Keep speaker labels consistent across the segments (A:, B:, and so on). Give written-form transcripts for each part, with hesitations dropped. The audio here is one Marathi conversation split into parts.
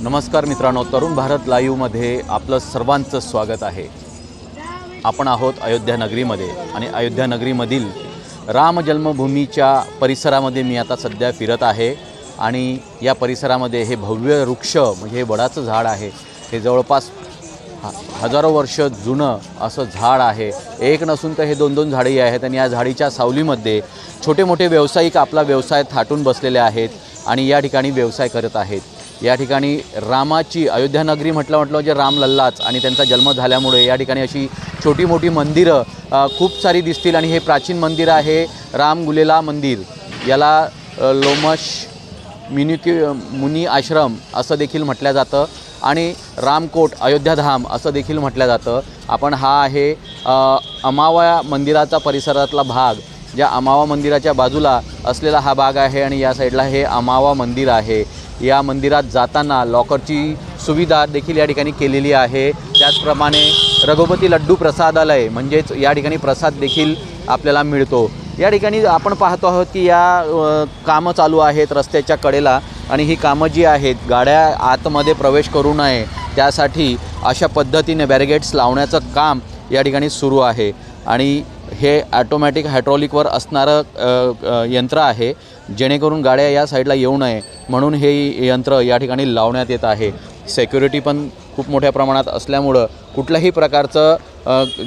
A: नमस्कार मित्रांनो, तरुण भारत लाईव्हमध्ये आपलं सर्वांचं स्वागत आहे। आपण आहोत अयोध्या नगरीमध्ये आणि अयोध्या नगरीमधील राम जन्मभूमीच्या परिसरामध्ये मी आता सध्या फिरत आहे आणि या परिसरामध्ये हे भव्य वृक्ष म्हणजे हे वडाचं झाड आहे। हे जवळपास हजारो वर्ष जुनं असं झाड आहे। एक नसून तर हे दोन झाडे आहेत आणि या झाडीच्या सावलीमध्ये छोटे मोठे व्यावसायिक आपला व्यवसाय थाटून बसलेले आहेत आणि या ठिकाणी व्यवसाय करत आहेत। या ठिकाणी रामाची अयोध्या नगरी म्हटलं जे राम लल्लाच आणि त्यांचा जन्म झाल्यामुळे या ठिकाणी अशी छोटी मोठी मंदिरं खूप सारी दिसतील आणि हे प्राचीन मंदिर आहे राम गुलेला मंदिर। याला लोमश मुनी आश्रम असं देखील म्हटलं जातं आणि रामकोट अयोध्याधाम असं देखील म्हटलं जातं। आपण हा आहे अमावा मंदिराचा परिसरातला भाग, ज्या अमावा मंदिराच्या बाजूला असलेला हा भाग आहे आणि या साईडला हे अमावा मंदिर आहे। या मंदिरात जाताना लॉकरची सुविधा देखील या ठिकाणी केलेली आहे। त्याचप्रमाणे रघुपती लड्डू प्रसादालय म्हणजेच या ठिकाणी प्रसाद देखील आपल्याला मिळतो। या ठिकाणी आपण पाहतो आहोत की या कामं चालू आहेत रस्त्याच्या कडेला आणि ही कामं जी आहेत गाड्या आतमध्ये प्रवेश करू नये त्यासाठी अशा पद्धतीने बॅरिगेट्स लावण्याचं काम या ठिकाणी सुरू आहे आणि हे ऑटोमॅटिक हायड्रॉलिकवर असणारं यंत्र आहे, जेणेकरून गाड्या या साईडला येऊ नये म्हणून हे यंत्र या ठिकाणी लावण्यात येत आहे। सिक्युरिटी पण खूप मोठ्या प्रमाणात असल्यामुळं कुठल्याही प्रकारचं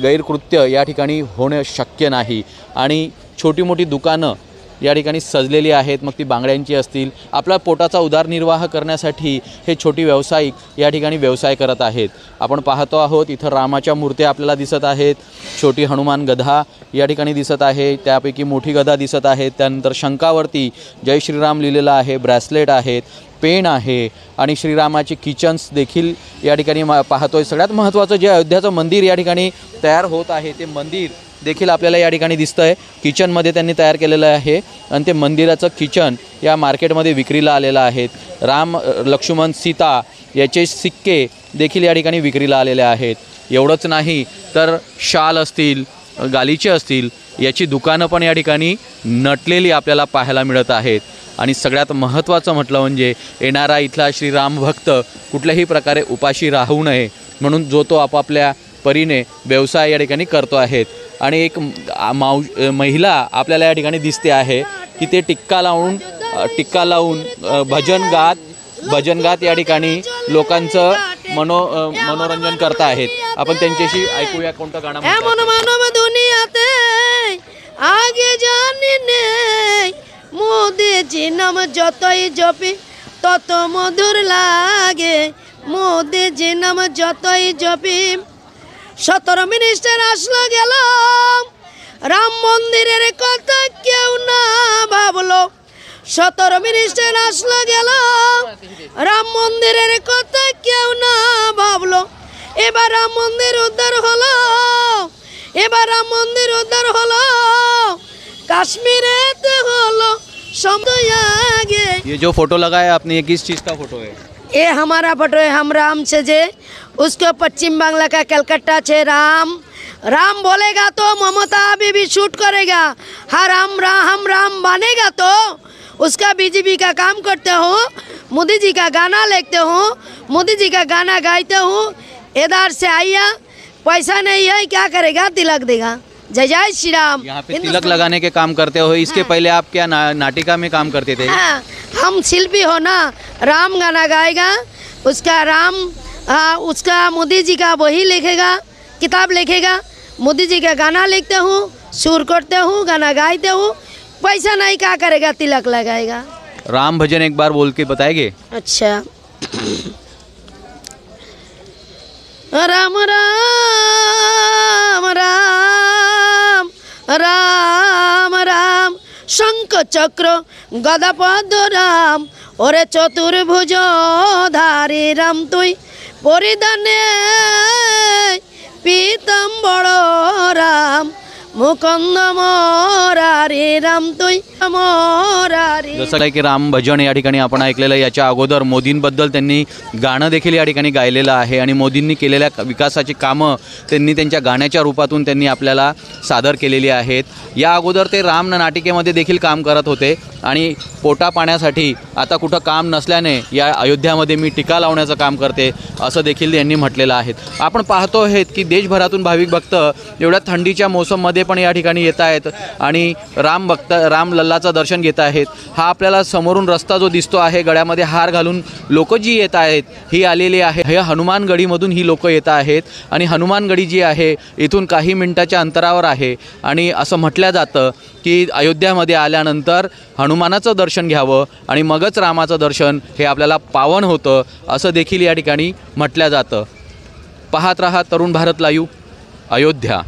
A: गैरकृत्य या ठिकाणी होणं शक्य नाही आणि छोटी मोठी दुकानं या ठिकाणी सजलेली आहेत, मग ती बांगड्यांची असतील। आपला पोटाचा उदरनिर्वाह करण्यासाठी हे छोटी व्यावसायिक या ठिकाणी व्यवसाय करत आहेत। आपण पाहतो आहोत इथं रामाच्या मूर्त्या आपल्याला दिसत आहेत, छोटी हनुमान गधा या ठिकाणी दिसत आहे, त्यापैकी मोठी गधा दिसत आहे। त्यानंतर शंकावरती जय श्रीराम लिहिलेलं आहे, ब्रेसलेट आहेत, पेन आहे आणि श्रीरामाचे किचन्स देखील या ठिकाणी पाहतोय। सगळ्यात महत्त्वाचं जे अयोध्याचं मंदिर या ठिकाणी तयार होत आहे ते मंदिर देखील आपल्याला या ठिकाणी दिसतंय। किचनमध्ये त्यांनी तयार केलेलं आहे आणि ते मंदिराचं किचन या मार्केटमध्ये विक्रीला आलेलं आहे। राम लक्ष्मण सीता याचे सिक्के देखील या ठिकाणी विक्रीला आलेले आहेत। एवढंच नाही तर शाल असतील, गालीचे असतील याची दुकानं पण या ठिकाणी नटलेली आपल्याला पाहायला मिळत आहेत। आणि सगळ्यात महत्त्वाचं म्हटलं म्हणजे येणारा इथला श्रीराम भक्त कुठल्याही प्रकारे उपाशी राहू नये म्हणून जो तो आपापल्या परीने व्यवसाय या ठिकाणी करतो आहेत। आणि एक महिला आपल्याला या ठिकाणी दिसते आहे की ते टिक्का लावून भजन गात या ठिकाणी लोकांचं मनोरंजन करत आहेत। आपण त्यांच्याशी ऐकूया कोणतं गाणं
B: मोदीजी नाम যতই জপি তত মধুর লাগে, মোদীজি নাম যতই জপি। 17 মিনিস্টার আসলো গেল, রাম মন্দিরের কথা কেউ না ভাবলো। 17 মিনিস্টার আসলো গেল, রাম মন্দিরের কথা কেউ না ভাবলো। এবার রাম মন্দির উদ্ধার হলো, এবার রাম মন্দির উদ্ধার হলো, কাশ্मीरेতে হলো।
A: ये जो फोटो लगा है आपने, ये किस चीज़ का फोटो है?
B: ये हमारा फोटो है, हम राम से जे उसको पश्चिम बांग्ला का कलकत्ता से राम बोलेगा तो ममता भी शूट करेगा। हाँ हम राम बनेगा तो उसका बीजेपी का काम करते हो, मोदी जी का गाना लिखते हो, मोदी जी का गाना गाते हो। इधर से आइया, पैसा नहीं है क्या करेगा, तिलक देगा। जय जय श्री राम।
A: यहाँ पे तिलक लगाने के काम करते हो। इसके पहले आप क्या नाटिका में काम करते थे?
B: हाँ, हम शिल्पी हो ना, राम गाना गाएगा, उसका मोदी जी का वही लिखेगा, किताब लिखेगा, मोदी जी का गाना लिखते हूँ, सुर करते हूँ, गाना गाते हूँ। पैसा नहीं क्या करेगा, तिलक लगाएगा।
A: राम भजन एक बार बोल के बताएंगे?
B: अच्छा। राम राम राम राम राम, शंख चक्र गदा पद राम, ओरे चतुर्भुज धारी राम तुई, परिधाने पीताम्बर राम, मुकुंद मोरारी राम तुई मोरारी.
A: जसं काय की राम भजन या ठिकाणी आपण ऐकलेलं. याच्या अगोदर मोदींबद्दल त्यांनी गाणं देखील या ठिकाणी गायलेलं आहे आणि मोदींनी केलेल्या विकासाची कामं त्यांनी त्यांच्या गाण्याच्या रूपातून त्यांनी आपल्याला सादर केलेली आहेत. या अगोदर ते राम नाटिकेमध्ये देखील काम करत होते आणि पोटा पाण्यासाठी आता कुठं काम नसल्याने या अयोध्यामध्ये मी टीका लावण्याचं काम करते असं देखील यांनी म्हटलेलं आहे. आपण पाहतो आहेत की देशभरातून भाविक भक्त एवढ्या थंडीच्या मोसममध्ये पण या ठिकाणी येत आहेत आणि राम लल्लाचं दर्शन घेत आहेत. हा आपल्याला समोरून रस्ता जो दिसतो आहे, गळ्यामध्ये हार घालून लोक जी येत आहेत ही आलेली आहे. हे हनुमानगडीमधून ही लोक येत आहेत आणि हनुमानगडी जी आहे इथून काही मिनिटाच्या अंतरावर आहे आणि असं म्हटलं जातं की अयोध्यामध्ये आल्यानंतर हनुमानाचं दर्शन घ्यावं आणि मगच रामाचं दर्शन हे आपल्याला पावन होतं असं देखील या ठिकाणी म्हटलं जातं. पाहत रहा तरुण भारत लाईव्ह, अयोध्या.